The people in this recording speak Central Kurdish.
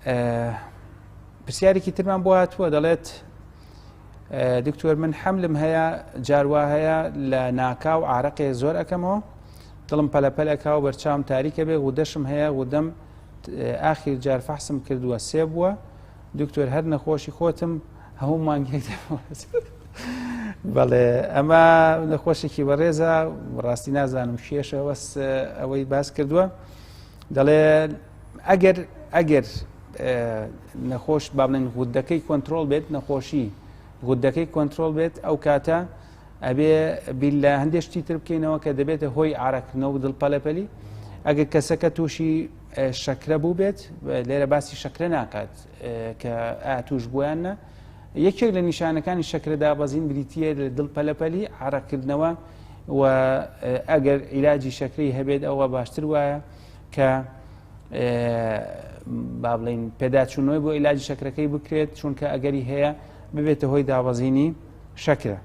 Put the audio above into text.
پرسیارێکی ترمان بۆ هاتووە دەڵێت دکتۆر من حەملم هەیە جاروا هەیە لە ناکاو عارەقێ زۆر ئەەکەمەوە دڵم پەلەپەل ئەکاو بەرچاوم تاریکە بێ غودەشم هەیە غودەم ئاخیر جار فەحسم کردووە سێ بووە دکتۆر هەر نەخۆشی خۆتم هەموو مانگێک بەڵێ ئەمە نەخۆشێکی بەڕێزە ڕاستی نازانم کێشە وەس ئەوەی باس کردووە دەڵێ ئەگەر نەخۆش با بڵێن غودەکەی کۆنتترۆل بێت نەخۆشی غودەکەی کۆنتترۆل بێت ئەو کاتە ئەبێ بیل لە هەندێشتی تر بکەینەوە کە دەبێتە هۆی ئارەکردنەوە و دڵپەلەپەلی ئەگەر کەسەکە تووشی شەکرە بوو بێت لێرە باسی شەکرە ناکات کە توش بوویانە یەکێک لە نیشانەکانی شەکرە دابەزین بریتیە لە دڵپەلەپەلی عارەکردنەوە و ئەگەر عیلاجی شەکرەی هەبێت ئەوە باشتر وایە کە با بڵین پێداچوونەوەی بۆ عیلاجی شەکرەکەی بکرێت چونکە ئەگەری هەیە ببێتە هۆی دابەزینی شەکرە.